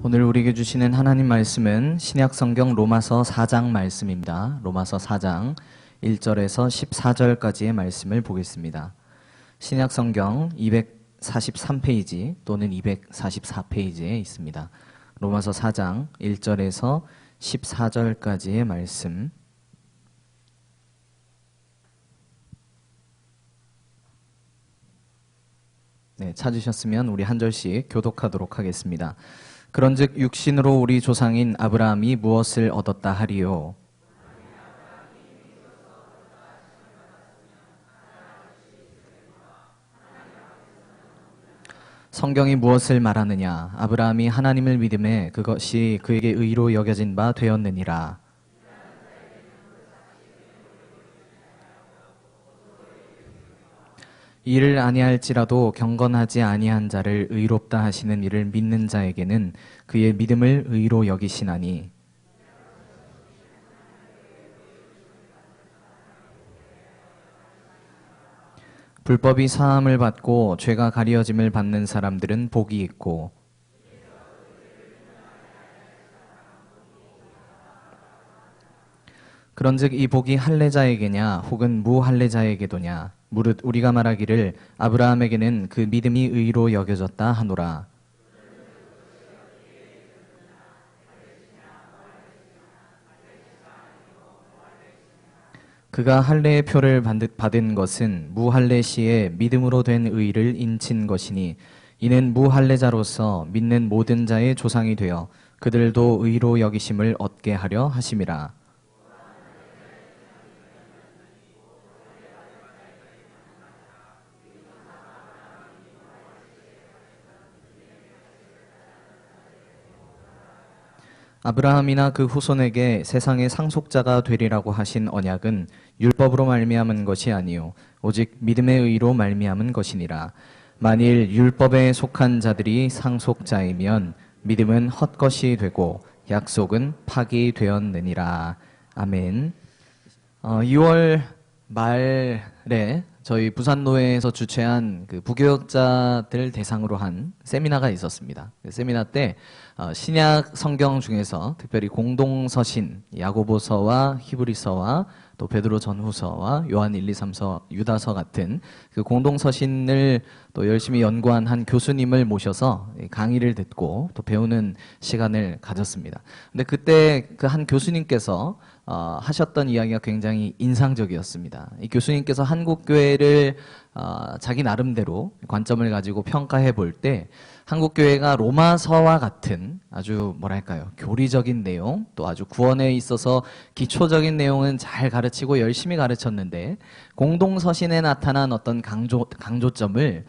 오늘 우리에게 주시는 하나님 말씀은 신약성경 로마서 4장 말씀입니다. 로마서 4장 1절에서 14절까지의 말씀을 보겠습니다. 신약성경 243페이지 또는 244페이지에 있습니다. 로마서 4장 1절에서 14절까지의 말씀. 네, 찾으셨으면 우리 한 절씩 교독하도록 하겠습니다. 그런즉 육신으로 우리 조상인 아브라함이 무엇을 얻었다 하리요? 성경이 무엇을 말하느냐? 아브라함이 하나님을 믿음에 그것이 그에게 의로 여겨진 바 되었느니라. 이를 아니할지라도 경건하지 아니한 자를 의롭다 하시는 이를 믿는 자에게는 그의 믿음을 의로 여기시나니, 불법이 사함을 받고 죄가 가리어짐을 받는 사람들은 복이 있고, 그런즉 이 복이 할례자에게냐 혹은 무할례자에게도냐? 무릇 우리가 말하기를 아브라함에게는 그 믿음이 의로 여겨졌다 하노라. 그가 할례의 표를 받은 것은 무할례 시에 믿음으로 된 의를 인친 것이니, 이는 무할례자로서 믿는 모든 자의 조상이 되어 그들도 의로 여기심을 얻게 하려 하심이라. 아브라함이나 그 후손에게 세상의 상속자가 되리라고 하신 언약은 율법으로 말미암은 것이 아니요 오직 믿음의 의로 말미암은 것이니라. 만일 율법에 속한 자들이 상속자이면 믿음은 헛것이 되고 약속은 파기되었느니라. 아멘. 2월 말에 저희 부산노회에서 주최한 그 부교역자들 대상으로 한 세미나가 있었습니다. 그 세미나 때 신약 성경 중에서 특별히 공동서신 야고보서와 히브리서와 또 베드로 전후서와 요한 1, 2, 3서, 유다서 같은 그 공동서신을 또 열심히 연구한 한 교수님을 모셔서 강의를 듣고 또 배우는 시간을 가졌습니다. 근데 그때 그 한 교수님께서 하셨던 이야기가 굉장히 인상적이었습니다. 이 교수님께서 한국교회를 자기 나름대로 관점을 가지고 평가해 볼 때 한국교회가 로마서와 같은 아주 뭐랄까요, 교리적인 내용, 또 아주 구원에 있어서 기초적인 내용은 잘 가르치고 열심히 가르쳤는데 공동서신에 나타난 어떤 강조점을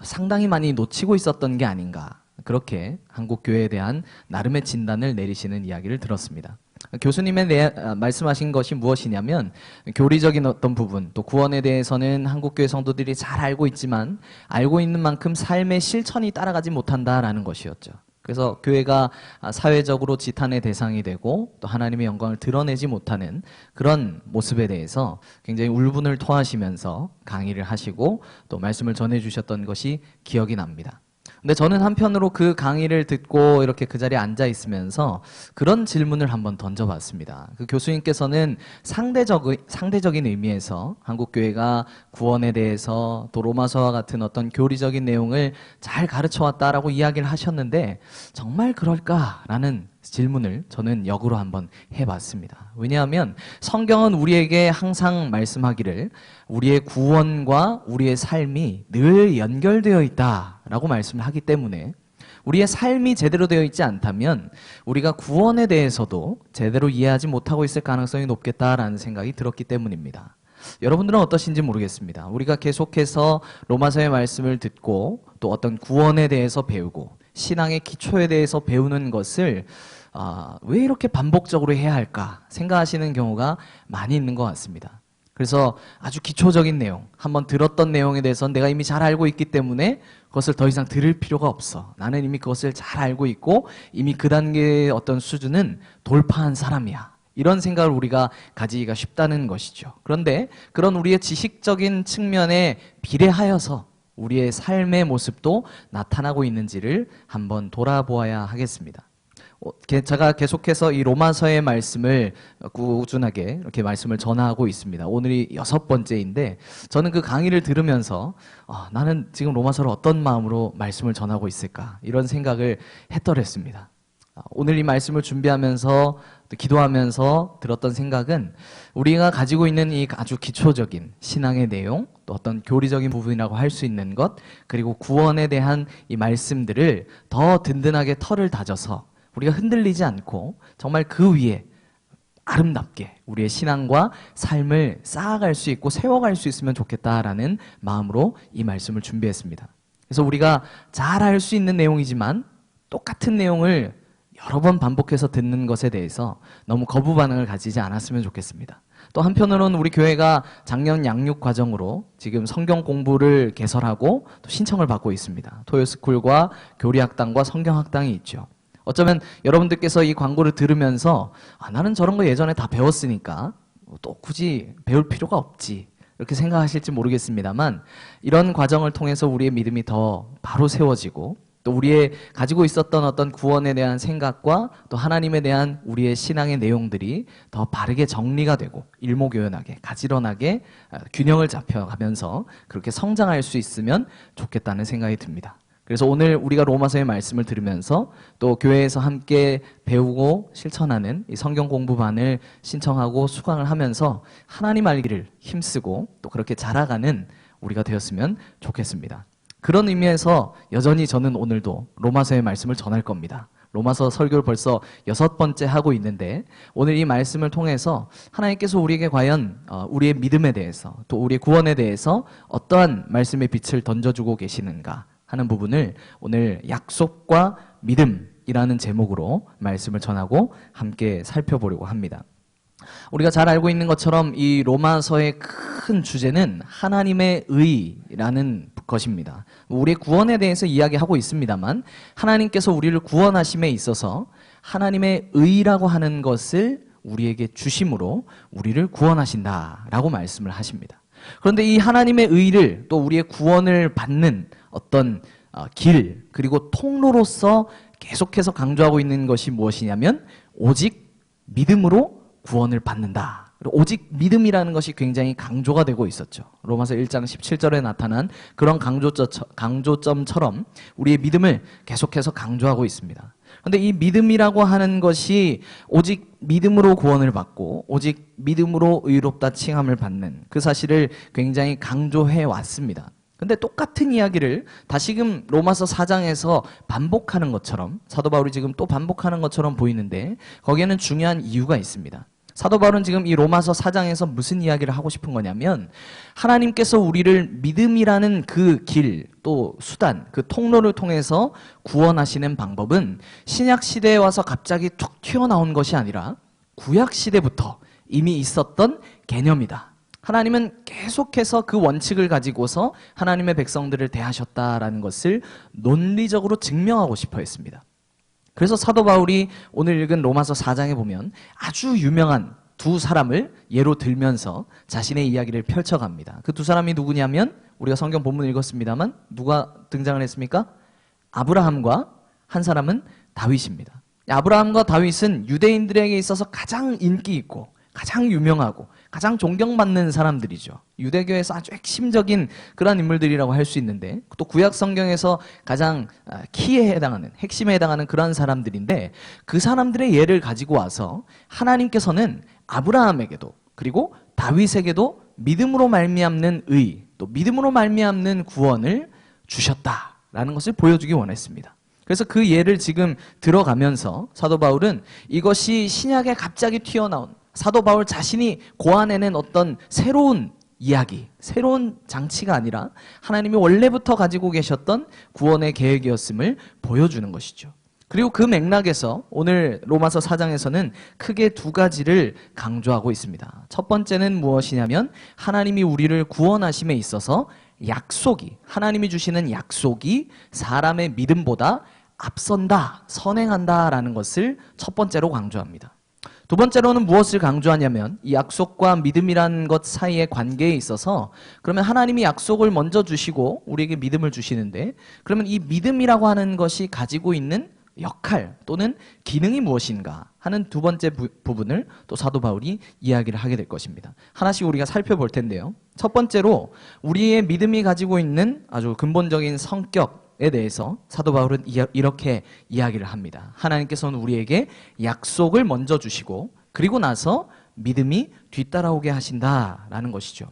상당히 많이 놓치고 있었던 게 아닌가, 그렇게 한국교회에 대한 나름의 진단을 내리시는 이야기를 들었습니다. 교수님의 말씀하신 것이 무엇이냐면, 교리적인 어떤 부분, 또 구원에 대해서는 한국교회 성도들이 잘 알고 있지만 알고 있는 만큼 삶의 실천이 따라가지 못한다라는 것이었죠. 그래서 교회가 사회적으로 지탄의 대상이 되고 또 하나님의 영광을 드러내지 못하는 그런 모습에 대해서 굉장히 울분을 토하시면서 강의를 하시고 또 말씀을 전해주셨던 것이 기억이 납니다. 근데 저는 한편으로 그 강의를 듣고 이렇게 그 자리에 앉아 있으면서 그런 질문을 한번 던져봤습니다. 그 교수님께서는 상대적인 의미에서 한국교회가 구원에 대해서 또 로마서와 같은 어떤 교리적인 내용을 잘 가르쳐왔다라고 이야기를 하셨는데 정말 그럴까라는 질문을 저는 역으로 한번 해봤습니다. 왜냐하면 성경은 우리에게 항상 말씀하기를 우리의 구원과 우리의 삶이 늘 연결되어 있다라고 말씀을 하기 때문에 우리의 삶이 제대로 되어 있지 않다면 우리가 구원에 대해서도 제대로 이해하지 못하고 있을 가능성이 높겠다라는 생각이 들었기 때문입니다. 여러분들은 어떠신지 모르겠습니다. 우리가 계속해서 로마서의 말씀을 듣고 또 어떤 구원에 대해서 배우고 신앙의 기초에 대해서 배우는 것을 왜 이렇게 반복적으로 해야 할까 생각하시는 경우가 많이 있는 것 같습니다. 그래서 아주 기초적인 내용, 한번 들었던 내용에 대해서는 내가 이미 잘 알고 있기 때문에 그것을 더 이상 들을 필요가 없어. 나는 이미 그것을 잘 알고 있고 이미 그 단계의 어떤 수준은 돌파한 사람이야. 이런 생각을 우리가 가지기가 쉽다는 것이죠. 그런데 그런 우리의 지식적인 측면에 비례하여서 우리의 삶의 모습도 나타나고 있는지를 한번 돌아보아야 하겠습니다. 제가 계속해서 이 로마서의 말씀을 꾸준하게 이렇게 말씀을 전하고 있습니다. 오늘이 6번째인데 저는 그 강의를 들으면서 나는 지금 로마서를 어떤 마음으로 말씀을 전하고 있을까 이런 생각을 했더랬습니다. 오늘 이 말씀을 준비하면서 또 기도하면서 들었던 생각은 우리가 가지고 있는 이 아주 기초적인 신앙의 내용, 또 어떤 교리적인 부분이라고 할 수 있는 것, 그리고 구원에 대한 이 말씀들을 더 든든하게 털을 다져서 우리가 흔들리지 않고 정말 그 위에 아름답게 우리의 신앙과 삶을 쌓아갈 수 있고 세워갈 수 있으면 좋겠다라는 마음으로 이 말씀을 준비했습니다. 그래서 우리가 잘 알 수 있는 내용이지만 똑같은 내용을 여러 번 반복해서 듣는 것에 대해서 너무 거부 반응을 가지지 않았으면 좋겠습니다. 또 한편으로는 우리 교회가 작년 양육 과정으로 지금 성경 공부를 개설하고 또 신청을 받고 있습니다. 토요스쿨과 교리학당과 성경학당이 있죠. 어쩌면 여러분들께서 이 광고를 들으면서 나는 저런 거 예전에 다 배웠으니까 또 굳이 배울 필요가 없지 이렇게 생각하실지 모르겠습니다만 이런 과정을 통해서 우리의 믿음이 더 바로 세워지고 또 우리의 가지고 있었던 어떤 구원에 대한 생각과 또 하나님에 대한 우리의 신앙의 내용들이 더 바르게 정리가 되고 일목요연하게 가지런하게 균형을 잡혀가면서 그렇게 성장할 수 있으면 좋겠다는 생각이 듭니다. 그래서 오늘 우리가 로마서의 말씀을 들으면서 또 교회에서 함께 배우고 실천하는 이 성경 공부반을 신청하고 수강을 하면서 하나님 알기를 힘쓰고 또 그렇게 자라가는 우리가 되었으면 좋겠습니다. 그런 의미에서 여전히 저는 오늘도 로마서의 말씀을 전할 겁니다. 로마서 설교를 벌써 6번째 하고 있는데 오늘 이 말씀을 통해서 하나님께서 우리에게 과연 우리의 믿음에 대해서 또 우리의 구원에 대해서 어떠한 말씀의 빛을 던져주고 계시는가 하는 부분을 오늘 약속과 믿음이라는 제목으로 말씀을 전하고 함께 살펴보려고 합니다. 우리가 잘 알고 있는 것처럼 이 로마서의 큰 주제는 하나님의 의라는 것입니다. 우리의 구원에 대해서 이야기하고 있습니다만 하나님께서 우리를 구원하심에 있어서 하나님의 의라고 하는 것을 우리에게 주심으로 우리를 구원하신다라고 말씀을 하십니다. 그런데 이 하나님의 의를 또 우리의 구원을 받는 어떤 길 그리고 통로로서 계속해서 강조하고 있는 것이 무엇이냐면 오직 믿음으로 구원을 받는다. 오직 믿음이라는 것이 굉장히 강조가 되고 있었죠. 로마서 1장 17절에 나타난 그런 강조점처럼 우리의 믿음을 계속해서 강조하고 있습니다. 그런데 이 믿음이라고 하는 것이 오직 믿음으로 구원을 받고 오직 믿음으로 의롭다 칭함을 받는 그 사실을 굉장히 강조해 왔습니다. 근데 똑같은 이야기를 다시금 로마서 4장에서 반복하는 것처럼 사도 바울이 지금 또 반복하는 것처럼 보이는데 거기에는 중요한 이유가 있습니다. 사도 바울은 지금 이 로마서 4장에서 무슨 이야기를 하고 싶은 거냐면 하나님께서 우리를 믿음이라는 그 길, 또 수단, 그 통로를 통해서 구원하시는 방법은 신약 시대에 와서 갑자기 툭 튀어나온 것이 아니라 구약 시대부터 이미 있었던 개념이다. 하나님은 계속해서 그 원칙을 가지고서 하나님의 백성들을 대하셨다라는 것을 논리적으로 증명하고 싶어 했습니다. 그래서 사도 바울이 오늘 읽은 로마서 4장에 보면 아주 유명한 두 사람을 예로 들면서 자신의 이야기를 펼쳐갑니다. 그 두 사람이 누구냐면 우리가 성경 본문 읽었습니다만 누가 등장을 했습니까? 아브라함과 한 사람은 다윗입니다. 아브라함과 다윗은 유대인들에게 있어서 가장 인기 있고 가장 유명하고 가장 존경받는 사람들이죠. 유대교에서 아주 핵심적인 그런 인물들이라고 할 수 있는데 또 구약 성경에서 가장 키에 해당하는 핵심에 해당하는 그런 사람들인데 그 사람들의 예를 가지고 와서 하나님께서는 아브라함에게도 그리고 다윗에게도 믿음으로 말미암는 의 또 믿음으로 말미암는 구원을 주셨다라는 것을 보여주기 원했습니다. 그래서 그 예를 지금 들어가면서 사도 바울은 이것이 신약에 갑자기 튀어나온 사도 바울 자신이 고안해낸 어떤 새로운 이야기, 새로운 장치가 아니라 하나님이 원래부터 가지고 계셨던 구원의 계획이었음을 보여주는 것이죠. 그리고 그 맥락에서 오늘 로마서 4장에서는 크게 두 가지를 강조하고 있습니다. 첫 번째는 무엇이냐면 하나님이 우리를 구원하심에 있어서 약속이, 하나님이 주시는 약속이 사람의 믿음보다 앞선다, 선행한다라는 것을 첫 번째로 강조합니다. 두 번째로는 무엇을 강조하냐면 이 약속과 믿음이라는 것 사이의 관계에 있어서 그러면 하나님이 약속을 먼저 주시고 우리에게 믿음을 주시는데 그러면 이 믿음이라고 하는 것이 가지고 있는 역할 또는 기능이 무엇인가 하는 두 번째 부분을 또 사도 바울이 이야기를 하게 될 것입니다. 하나씩 우리가 살펴볼 텐데요. 첫 번째로 우리의 믿음이 가지고 있는 아주 근본적인 성격에 대해서 사도 바울은 이렇게 이야기를 합니다. 하나님께서는 우리에게 약속을 먼저 주시고 그리고 나서 믿음이 뒤따라오게 하신다라는 것이죠.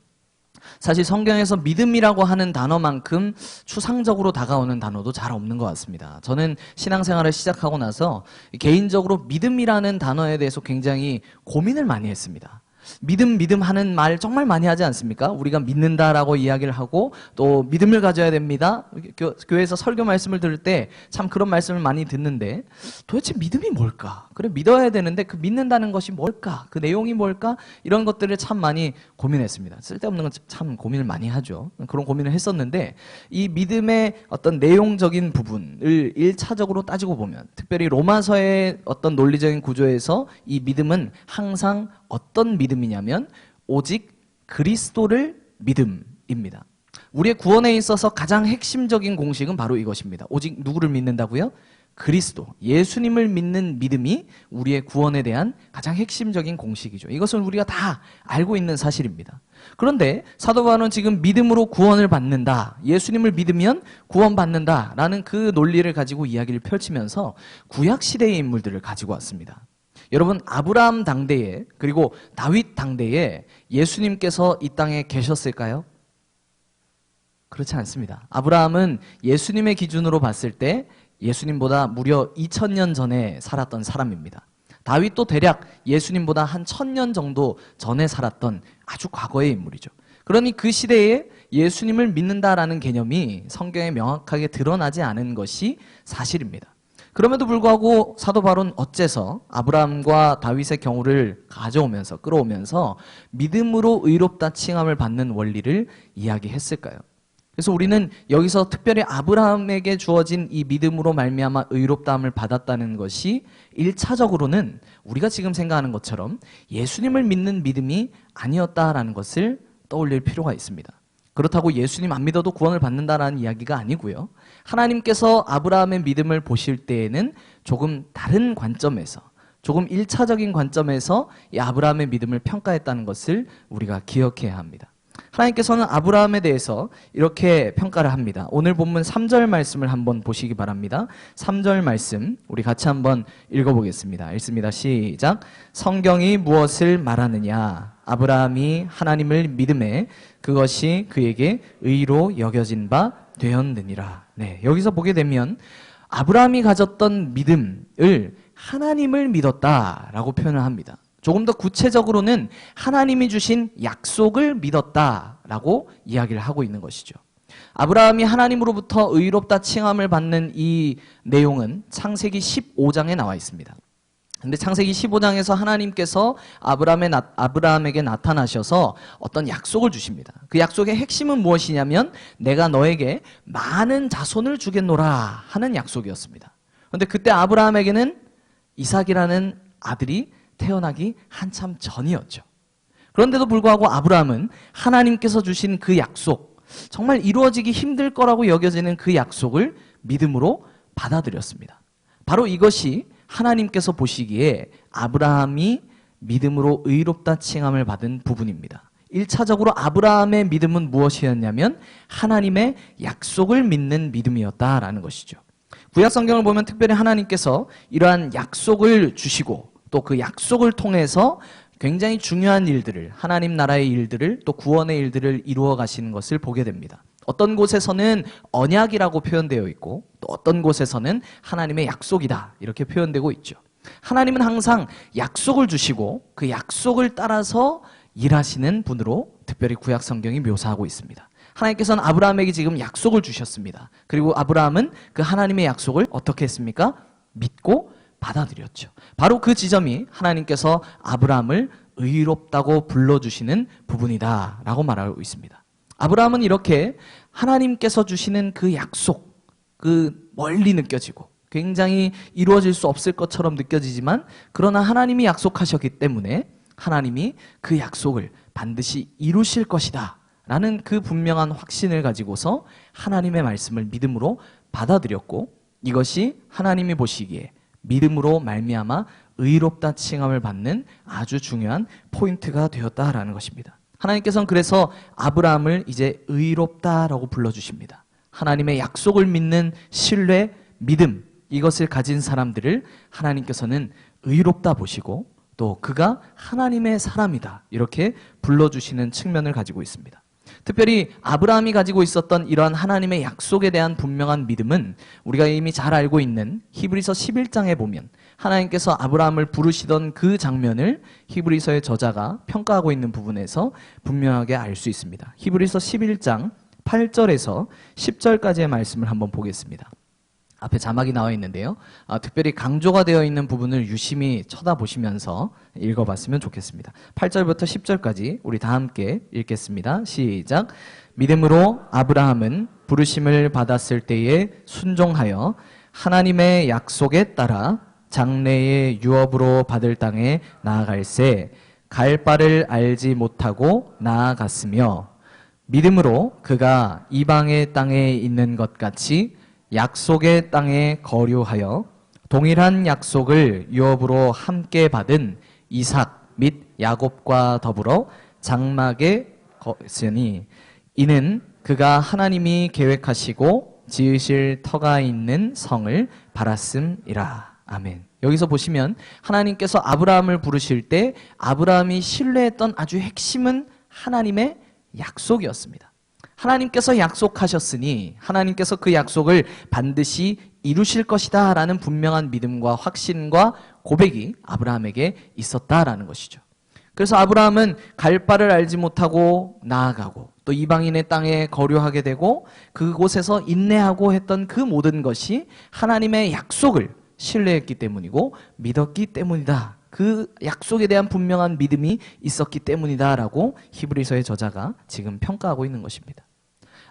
사실 성경에서 믿음이라고 하는 단어만큼 추상적으로 다가오는 단어도 잘 없는 것 같습니다. 저는 신앙생활을 시작하고 나서 개인적으로 믿음이라는 단어에 대해서 굉장히 고민을 많이 했습니다. 믿음 하는 말 정말 많이 하지 않습니까? 우리가 믿는다라고 이야기를 하고 또 믿음을 가져야 됩니다. 교회에서 설교 말씀을 들을 때 참 그런 말씀을 많이 듣는데 도대체 믿음이 뭘까? 그래 믿어야 되는데 그 믿는다는 것이 뭘까? 그 내용이 뭘까? 이런 것들을 참 많이 고민했습니다. 쓸데없는 건 참 고민을 많이 하죠. 그런 고민을 했었는데 이 믿음의 어떤 내용적인 부분을 1차적으로 따지고 보면 특별히 로마서의 어떤 논리적인 구조에서 이 믿음은 항상 어떤 믿음이냐면 오직 그리스도를 믿음입니다. 우리의 구원에 있어서 가장 핵심적인 공식은 바로 이것입니다. 오직 누구를 믿는다고요? 그리스도, 예수님을 믿는 믿음이 우리의 구원에 대한 가장 핵심적인 공식이죠. 이것은 우리가 다 알고 있는 사실입니다. 그런데 사도 바울은 지금 믿음으로 구원을 받는다, 예수님을 믿으면 구원받는다라는 그 논리를 가지고 이야기를 펼치면서 구약시대의 인물들을 가지고 왔습니다. 여러분, 아브라함 당대에 그리고 다윗 당대에 예수님께서 이 땅에 계셨을까요? 그렇지 않습니다. 아브라함은 예수님의 기준으로 봤을 때 예수님보다 무려 2000년 전에 살았던 사람입니다. 다윗도 대략 예수님보다 한 1000년 정도 전에 살았던 아주 과거의 인물이죠. 그러니 그 시대에 예수님을 믿는다라는 개념이 성경에 명확하게 드러나지 않은 것이 사실입니다. 그럼에도 불구하고 사도 바울은 어째서 아브라함과 다윗의 경우를 가져오면서 끌어오면서 믿음으로 의롭다 칭함을 받는 원리를 이야기했을까요? 그래서 우리는 여기서 특별히 아브라함에게 주어진 이 믿음으로 말미암아 의롭다함을 받았다는 것이 1차적으로는 우리가 지금 생각하는 것처럼 예수님을 믿는 믿음이 아니었다라는 것을 떠올릴 필요가 있습니다. 그렇다고 예수님 안 믿어도 구원을 받는다라는 이야기가 아니고요. 하나님께서 아브라함의 믿음을 보실 때에는 조금 다른 관점에서, 조금 1차적인 관점에서 이 아브라함의 믿음을 평가했다는 것을 우리가 기억해야 합니다. 하나님께서는 아브라함에 대해서 이렇게 평가를 합니다. 오늘 본문 3절 말씀을 한번 보시기 바랍니다. 3절 말씀 우리 같이 한번 읽어보겠습니다. 읽습니다. 시작. 성경이 무엇을 말하느냐? 아브라함이 하나님을 믿음에 그것이 그에게 의로 여겨진 바 되었느니라. 네, 여기서 보게 되면 아브라함이 가졌던 믿음을 하나님을 믿었다라고 표현을 합니다. 조금 더 구체적으로는 하나님이 주신 약속을 믿었다라고 이야기를 하고 있는 것이죠. 아브라함이 하나님으로부터 의롭다 칭함을 받는 이 내용은 창세기 15장에 나와 있습니다. 근데 창세기 15장에서 하나님께서 아브라함에게 나타나셔서 어떤 약속을 주십니다. 그 약속의 핵심은 무엇이냐면 내가 너에게 많은 자손을 주겠노라 하는 약속이었습니다. 그런데 그때 아브라함에게는 이삭이라는 아들이 태어나기 한참 전이었죠. 그런데도 불구하고 아브라함은 하나님께서 주신 그 약속, 정말 이루어지기 힘들 거라고 여겨지는 그 약속을 믿음으로 받아들였습니다. 바로 이것이 하나님께서 보시기에 아브라함이 믿음으로 의롭다 칭함을 받은 부분입니다. 1차적으로 아브라함의 믿음은 무엇이었냐면 하나님의 약속을 믿는 믿음이었다라는 것이죠. 구약 성경을 보면 특별히 하나님께서 이러한 약속을 주시고 또 그 약속을 통해서 굉장히 중요한 일들을, 하나님 나라의 일들을 또 구원의 일들을 이루어 가시는 것을 보게 됩니다. 어떤 곳에서는 언약이라고 표현되어 있고 또 어떤 곳에서는 하나님의 약속이다 이렇게 표현되고 있죠. 하나님은 항상 약속을 주시고 그 약속을 따라서 일하시는 분으로 특별히 구약 성경이 묘사하고 있습니다. 하나님께서는 아브라함에게 지금 약속을 주셨습니다. 그리고 아브라함은 그 하나님의 약속을 어떻게 했습니까? 믿고 받아들였죠. 바로 그 지점이 하나님께서 아브라함을 의롭다고 불러주시는 부분이다라고 말하고 있습니다. 아브라함은 이렇게 하나님께서 주시는 그 약속, 그 멀리 느껴지고 굉장히 이루어질 수 없을 것처럼 느껴지지만 그러나 하나님이 약속하셨기 때문에 하나님이 그 약속을 반드시 이루실 것이다 라는 그 분명한 확신을 가지고서 하나님의 말씀을 믿음으로 받아들였고, 이것이 하나님이 보시기에 믿음으로 말미암아 의롭다 칭함을 받는 아주 중요한 포인트가 되었다라는 것입니다. 하나님께서는 그래서 아브라함을 이제 의롭다라고 불러주십니다. 하나님의 약속을 믿는 신뢰, 믿음, 이것을 가진 사람들을 하나님께서는 의롭다 보시고 또 그가 하나님의 사람이다 이렇게 불러주시는 측면을 가지고 있습니다. 특별히 아브라함이 가지고 있었던 이러한 하나님의 약속에 대한 분명한 믿음은 우리가 이미 잘 알고 있는 히브리서 11장에 보면 하나님께서 아브라함을 부르시던 그 장면을 히브리서의 저자가 평가하고 있는 부분에서 분명하게 알 수 있습니다. 히브리서 11장 8절에서 10절까지의 말씀을 한번 보겠습니다. 앞에 자막이 나와 있는데요. 특별히 강조가 되어 있는 부분을 유심히 쳐다보시면서 읽어봤으면 좋겠습니다. 8절부터 10절까지 우리 다 함께 읽겠습니다. 시작. 믿음으로 아브라함은 부르심을 받았을 때에 순종하여 하나님의 약속에 따라 장래의 유업으로 받을 땅에 나아갈새 갈 바를 알지 못하고 나아갔으며 믿음으로 그가 이방의 땅에 있는 것 같이 약속의 땅에 거류하여 동일한 약속을 유업으로 함께 받은 이삭 및 야곱과 더불어 장막에 거했으니 이는 그가 하나님이 계획하시고 지으실 터가 있는 성을 바랐음이라. 아멘. 여기서 보시면 하나님께서 아브라함을 부르실 때 아브라함이 신뢰했던 아주 핵심은 하나님의 약속이었습니다. 하나님께서 약속하셨으니 하나님께서 그 약속을 반드시 이루실 것이다 라는 분명한 믿음과 확신과 고백이 아브라함에게 있었다라는 것이죠. 그래서 아브라함은 갈 바를 알지 못하고 나아가고 또 이방인의 땅에 거류하게 되고 그곳에서 인내하고 했던 그 모든 것이 하나님의 약속을 신뢰했기 때문이고 믿었기 때문이다. 그 약속에 대한 분명한 믿음이 있었기 때문이다 라고 히브리서의 저자가 지금 평가하고 있는 것입니다.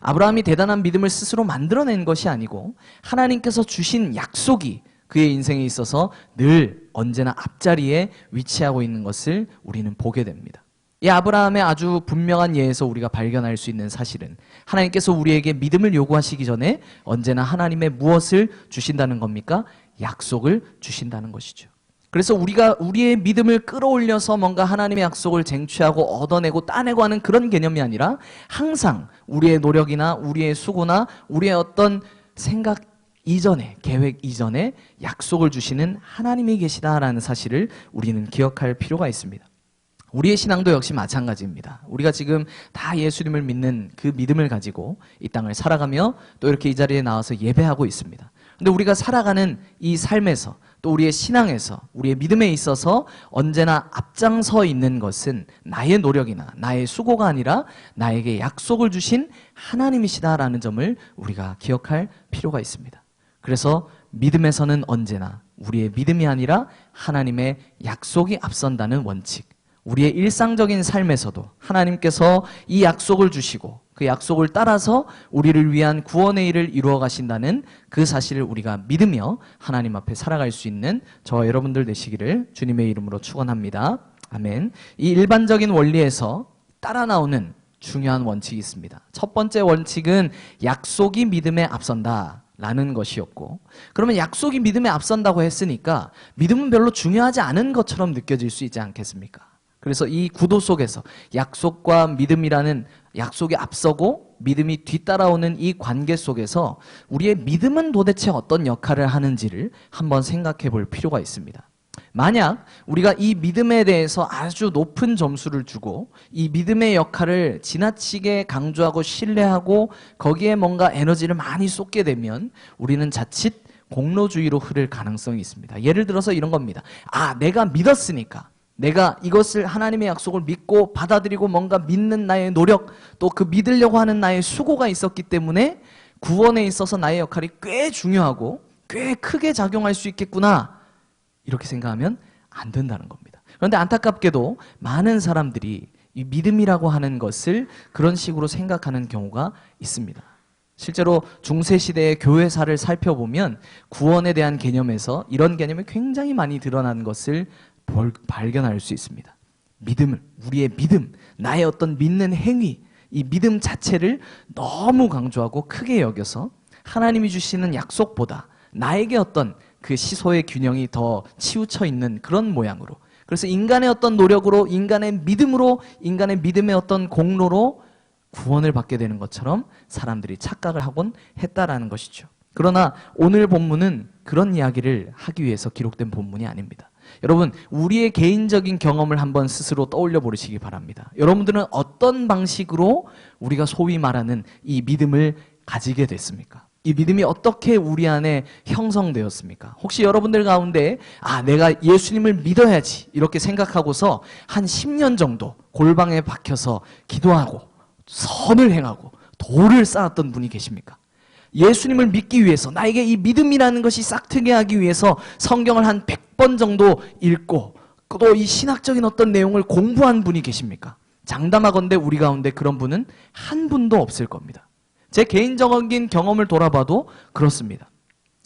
아브라함이 대단한 믿음을 스스로 만들어낸 것이 아니고 하나님께서 주신 약속이 그의 인생에 있어서 늘 언제나 앞자리에 위치하고 있는 것을 우리는 보게 됩니다. 이 아브라함의 아주 분명한 예에서 우리가 발견할 수 있는 사실은 하나님께서 우리에게 믿음을 요구하시기 전에 언제나 하나님의 무엇을 주신다는 겁니까? 약속을 주신다는 것이죠. 그래서 우리가 우리의 믿음을 끌어올려서 뭔가 하나님의 약속을 쟁취하고 얻어내고 따내고 하는 그런 개념이 아니라 항상 우리의 노력이나 우리의 수고나 우리의 어떤 생각 이전에, 계획 이전에 약속을 주시는 하나님이 계시다라는 사실을 우리는 기억할 필요가 있습니다. 우리의 신앙도 역시 마찬가지입니다. 우리가 지금 다 예수님을 믿는 그 믿음을 가지고 이 땅을 살아가며 또 이렇게 이 자리에 나와서 예배하고 있습니다. 근데 우리가 살아가는 이 삶에서 또 우리의 신앙에서 우리의 믿음에 있어서 언제나 앞장서 있는 것은 나의 노력이나 나의 수고가 아니라 나에게 약속을 주신 하나님이시다라는 점을 우리가 기억할 필요가 있습니다. 그래서 믿음에서는 언제나 우리의 믿음이 아니라 하나님의 약속이 앞선다는 원칙, 우리의 일상적인 삶에서도 하나님께서 이 약속을 주시고 그 약속을 따라서 우리를 위한 구원의 일을 이루어 가신다는 그 사실을 우리가 믿으며 하나님 앞에 살아갈 수 있는 저와 여러분들 되시기를 주님의 이름으로 축원합니다. 아멘. 이 일반적인 원리에서 따라 나오는 중요한 원칙이 있습니다. 첫 번째 원칙은 약속이 믿음에 앞선다 라는 것이었고, 그러면 약속이 믿음에 앞선다고 했으니까 믿음은 별로 중요하지 않은 것처럼 느껴질 수 있지 않겠습니까? 그래서 이 구도 속에서 약속과 믿음이라는 약속이 앞서고 믿음이 뒤따라오는 이 관계 속에서 우리의 믿음은 도대체 어떤 역할을 하는지를 한번 생각해 볼 필요가 있습니다. 만약 우리가 이 믿음에 대해서 아주 높은 점수를 주고 이 믿음의 역할을 지나치게 강조하고 신뢰하고 거기에 뭔가 에너지를 많이 쏟게 되면 우리는 자칫 공로주의로 흐를 가능성이 있습니다. 예를 들어서 이런 겁니다. 내가 믿었으니까, 내가 이것을 하나님의 약속을 믿고 받아들이고 뭔가 믿는 나의 노력, 또 그 믿으려고 하는 나의 수고가 있었기 때문에 구원에 있어서 나의 역할이 꽤 중요하고 꽤 크게 작용할 수 있겠구나, 이렇게 생각하면 안 된다는 겁니다. 그런데 안타깝게도 많은 사람들이 이 믿음이라고 하는 것을 그런 식으로 생각하는 경우가 있습니다. 실제로 중세시대의 교회사를 살펴보면 구원에 대한 개념에서 이런 개념이 굉장히 많이 드러나는 것을 발견할 수 있습니다. 믿음을, 우리의 믿음, 나의 어떤 믿는 행위, 이 믿음 자체를 너무 강조하고 크게 여겨서 하나님이 주시는 약속보다 나에게 어떤 그 시소의 균형이 더 치우쳐 있는 그런 모양으로, 그래서 인간의 어떤 노력으로, 인간의 믿음으로, 인간의 믿음의 어떤 공로로 구원을 받게 되는 것처럼 사람들이 착각을 하곤 했다라는 것이죠. 그러나 오늘 본문은 그런 이야기를 하기 위해서 기록된 본문이 아닙니다. 여러분, 우리의 개인적인 경험을 한번 스스로 떠올려 보시기 바랍니다. 여러분들은 어떤 방식으로 우리가 소위 말하는 이 믿음을 가지게 됐습니까? 이 믿음이 어떻게 우리 안에 형성되었습니까? 혹시 여러분들 가운데 내가 예수님을 믿어야지 이렇게 생각하고서 한 10년 정도 골방에 박혀서 기도하고 선을 행하고 도를 쌓았던 분이 계십니까? 예수님을 믿기 위해서, 나에게 이 믿음이라는 것이 싹트게 하기 위해서 성경을 한 100번 정도 읽고 또 이 신학적인 어떤 내용을 공부한 분이 계십니까? 장담하건대 우리 가운데 그런 분은 한 분도 없을 겁니다. 제 개인적인 경험을 돌아봐도 그렇습니다.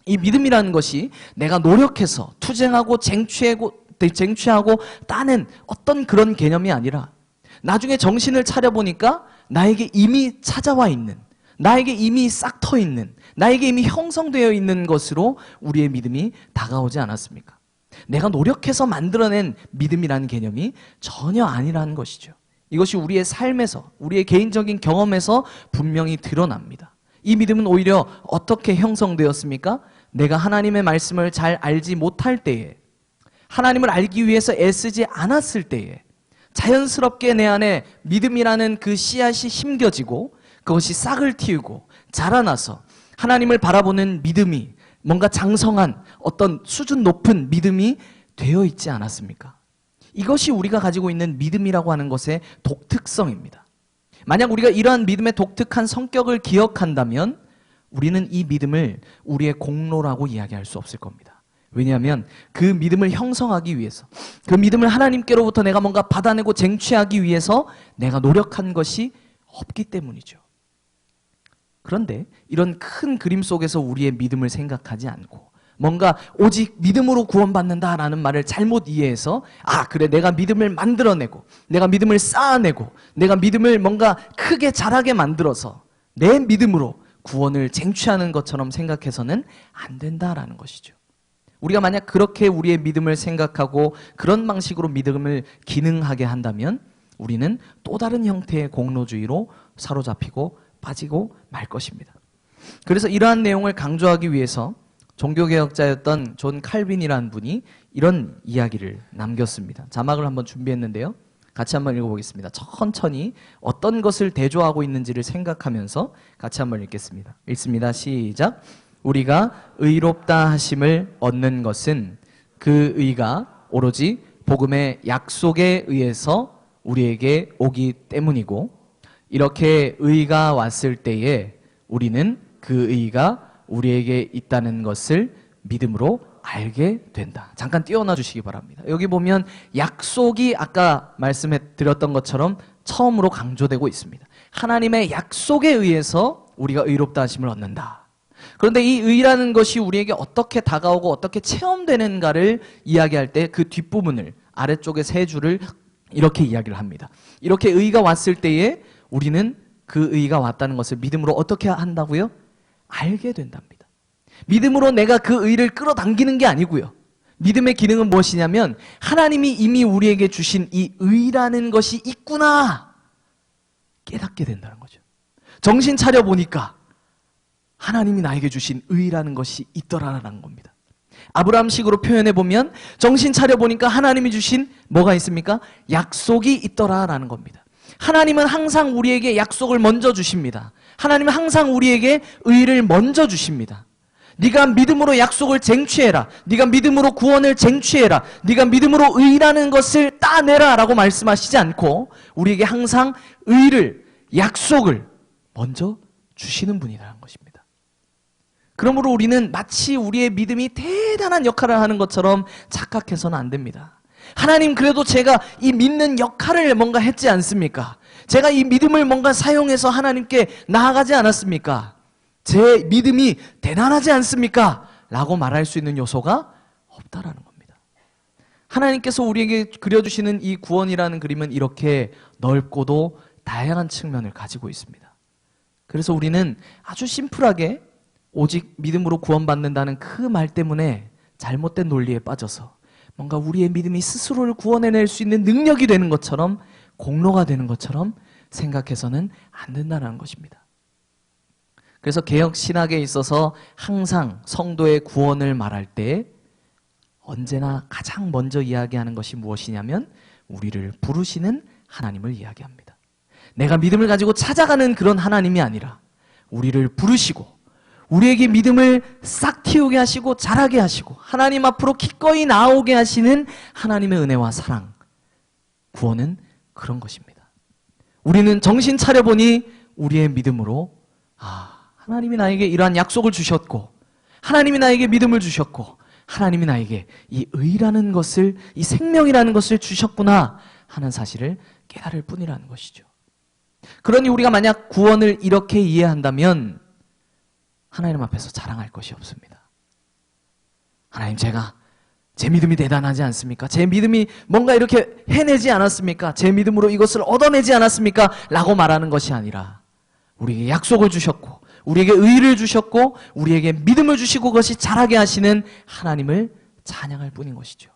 이 믿음이라는 것이 내가 노력해서 투쟁하고 쟁취하고 따낸 어떤 그런 개념이 아니라 나중에 정신을 차려보니까 나에게 이미 찾아와 있는, 나에게 이미 싹터 있는, 나에게 이미 형성되어 있는 것으로 우리의 믿음이 다가오지 않았습니까? 내가 노력해서 만들어낸 믿음이라는 개념이 전혀 아니라는 것이죠. 이것이 우리의 삶에서, 우리의 개인적인 경험에서 분명히 드러납니다. 이 믿음은 오히려 어떻게 형성되었습니까? 내가 하나님의 말씀을 잘 알지 못할 때에, 하나님을 알기 위해서 애쓰지 않았을 때에 자연스럽게 내 안에 믿음이라는 그 씨앗이 심겨지고 그것이 싹을 틔우고 자라나서 하나님을 바라보는 믿음이 뭔가 장성한 어떤 수준 높은 믿음이 되어 있지 않았습니까? 이것이 우리가 가지고 있는 믿음이라고 하는 것의 독특성입니다. 만약 우리가 이러한 믿음의 독특한 성격을 기억한다면 우리는 이 믿음을 우리의 공로라고 이야기할 수 없을 겁니다. 왜냐하면 그 믿음을 형성하기 위해서, 그 믿음을 하나님께로부터 내가 뭔가 받아내고 쟁취하기 위해서 내가 노력한 것이 없기 때문이죠. 그런데 이런 큰 그림 속에서 우리의 믿음을 생각하지 않고 뭔가 오직 믿음으로 구원받는다라는 말을 잘못 이해해서 그래, 내가 믿음을 만들어내고 내가 믿음을 쌓아내고 내가 믿음을 뭔가 크게 자라게 만들어서 내 믿음으로 구원을 쟁취하는 것처럼 생각해서는 안 된다라는 것이죠. 우리가 만약 그렇게 우리의 믿음을 생각하고 그런 방식으로 믿음을 기능하게 한다면 우리는 또 다른 형태의 공로주의로 사로잡히고 빠지고 말 것입니다. 그래서 이러한 내용을 강조하기 위해서 종교개혁자였던 존 칼빈이라는 분이 이런 이야기를 남겼습니다. 자막을 한번 준비했는데요. 같이 한번 읽어보겠습니다. 천천히 어떤 것을 대조하고 있는지를 생각하면서 같이 한번 읽겠습니다. 읽습니다. 시작. 우리가 의롭다 하심을 얻는 것은 그 의가 오로지 복음의 약속에 의해서 우리에게 오기 때문이고, 이렇게 의가 왔을 때에 우리는 그 의가 우리에게 있다는 것을 믿음으로 알게 된다. 잠깐 띄워놔 주시기 바랍니다. 여기 보면 약속이 아까 말씀해 드렸던 것처럼 처음으로 강조되고 있습니다. 하나님의 약속에 의해서 우리가 의롭다 하심을 얻는다. 그런데 이 의라는 것이 우리에게 어떻게 다가오고 어떻게 체험되는가를 이야기할 때 그 뒷부분을, 아래쪽에 세 줄을 이렇게 이야기를 합니다. 이렇게 의가 왔을 때에 우리는 그 의가 왔다는 것을 믿음으로 어떻게 한다고요? 알게 된답니다. 믿음으로 내가 그 의를 끌어당기는 게 아니고요. 믿음의 기능은 무엇이냐면 하나님이 이미 우리에게 주신 이 의라는 것이 있구나 깨닫게 된다는 거죠. 정신 차려보니까 하나님이 나에게 주신 의라는 것이 있더라라는 겁니다. 아브라함식으로 표현해보면 정신 차려보니까 하나님이 주신 뭐가 있습니까? 약속이 있더라라는 겁니다. 하나님은 항상 우리에게 약속을 먼저 주십니다. 하나님은 항상 우리에게 의를 먼저 주십니다. 네가 믿음으로 약속을 쟁취해라. 네가 믿음으로 구원을 쟁취해라. 네가 믿음으로 의라는 것을 따내라 라고 말씀하시지 않고 우리에게 항상 의를, 약속을 먼저 주시는 분이라는 것입니다. 그러므로 우리는 마치 우리의 믿음이 대단한 역할을 하는 것처럼 착각해서는 안 됩니다. 하나님, 그래도 제가 이 믿는 역할을 뭔가 했지 않습니까? 제가 이 믿음을 뭔가 사용해서 하나님께 나아가지 않았습니까? 제 믿음이 대단하지 않습니까? 라고 말할 수 있는 요소가 없다라는 겁니다. 하나님께서 우리에게 그려주시는 이 구원이라는 그림은 이렇게 넓고도 다양한 측면을 가지고 있습니다. 그래서 우리는 아주 심플하게 오직 믿음으로 구원받는다는 그 말 때문에 잘못된 논리에 빠져서 뭔가 우리의 믿음이 스스로를 구원해낼 수 있는 능력이 되는 것처럼, 공로가 되는 것처럼 생각해서는 안 된다는 것입니다. 그래서 개혁 신학에 있어서 항상 성도의 구원을 말할 때 언제나 가장 먼저 이야기하는 것이 무엇이냐면 우리를 부르시는 하나님을 이야기합니다. 내가 믿음을 가지고 찾아가는 그런 하나님이 아니라 우리를 부르시고 우리에게 믿음을 싹 틔우게 하시고 자라게 하시고 하나님 앞으로 기꺼이 나오게 하시는 하나님의 은혜와 사랑, 구원은 그런 것입니다. 우리는 정신 차려보니 우리의 믿음으로 하나님이 나에게 이러한 약속을 주셨고 하나님이 나에게 믿음을 주셨고 하나님이 나에게 이 의라는 것을, 이 생명이라는 것을 주셨구나 하는 사실을 깨달을 뿐이라는 것이죠. 그러니 우리가 만약 구원을 이렇게 이해한다면 하나님 앞에서 자랑할 것이 없습니다. 하나님, 제 믿음이 대단하지 않습니까? 제 믿음이 뭔가 이렇게 해내지 않았습니까? 제 믿음으로 이것을 얻어내지 않았습니까? 라고 말하는 것이 아니라 우리에게 약속을 주셨고 우리에게 의를 주셨고 우리에게 믿음을 주시고 그것이 자라게 하시는 하나님을 찬양할 뿐인 것이죠.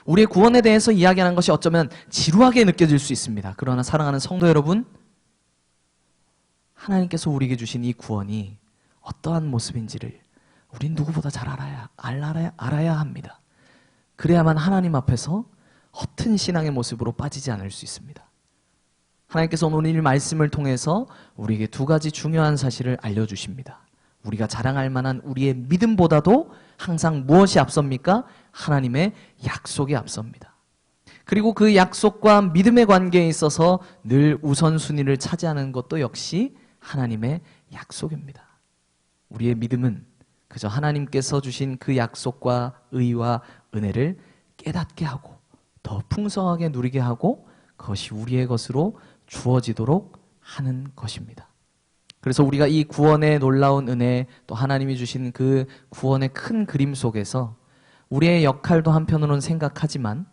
우리의 구원에 대해서 이야기하는 것이 어쩌면 지루하게 느껴질 수 있습니다. 그러나 사랑하는 성도 여러분, 하나님께서 우리에게 주신 이 구원이 어떠한 모습인지를 우린 누구보다 잘 알아야 합니다. 그래야만 하나님 앞에서 허튼 신앙의 모습으로 빠지지 않을 수 있습니다. 하나님께서 오늘 이 말씀을 통해서 우리에게 두 가지 중요한 사실을 알려주십니다. 우리가 자랑할 만한 우리의 믿음보다도 항상 무엇이 앞섭니까? 하나님의 약속이 앞섭니다. 그리고 그 약속과 믿음의 관계에 있어서 늘 우선순위를 차지하는 것도 역시 하나님의 약속입니다. 우리의 믿음은 그저 하나님께서 주신 그 약속과 의와 은혜를 깨닫게 하고 더 풍성하게 누리게 하고 그것이 우리의 것으로 주어지도록 하는 것입니다. 그래서 우리가 이 구원의 놀라운 은혜, 또 하나님이 주신 그 구원의 큰 그림 속에서 우리의 역할도 한편으로는 생각하지만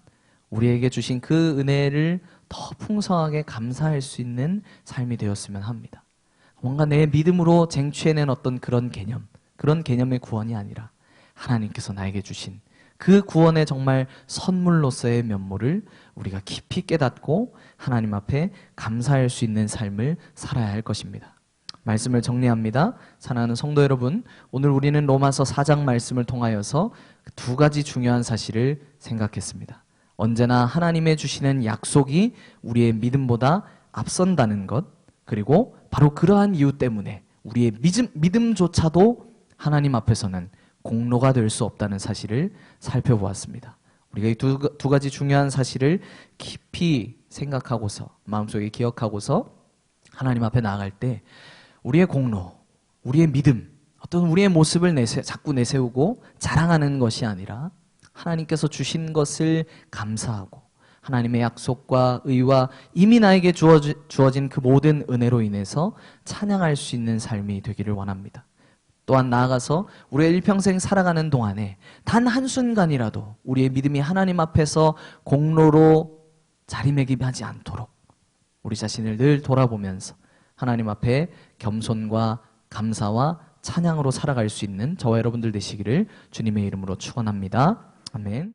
우리에게 주신 그 은혜를 더 풍성하게 감사할 수 있는 삶이 되었으면 합니다. 뭔가 내 믿음으로 쟁취해낸 어떤 그런 개념의 구원이 아니라 하나님께서 나에게 주신 그 구원의 정말 선물로서의 면모를 우리가 깊이 깨닫고 하나님 앞에 감사할 수 있는 삶을 살아야 할 것입니다. 말씀을 정리합니다. 사랑하는 성도 여러분, 오늘 우리는 로마서 4장 말씀을 통하여서 두 가지 중요한 사실을 생각했습니다. 언제나 하나님의 주시는 약속이 우리의 믿음보다 앞선다는 것, 그리고 바로 그러한 이유 때문에 우리의 믿음조차도 하나님 앞에서는 공로가 될 수 없다는 사실을 살펴보았습니다. 우리가 이 두 가지 중요한 사실을 깊이 생각하고서 마음속에 기억하고서 하나님 앞에 나아갈 때 우리의 공로, 우리의 믿음, 어떤 우리의 모습을 자꾸 내세우고 자랑하는 것이 아니라 하나님께서 주신 것을 감사하고 하나님의 약속과 의와 이미 나에게 주어진 그 모든 은혜로 인해서 찬양할 수 있는 삶이 되기를 원합니다. 또한 나아가서 우리의 일평생 살아가는 동안에 단 한순간이라도 우리의 믿음이 하나님 앞에서 공로로 자리매김하지 않도록 우리 자신을 늘 돌아보면서 하나님 앞에 겸손과 감사와 찬양으로 살아갈 수 있는 저와 여러분들 되시기를 주님의 이름으로 축원합니다. 아멘.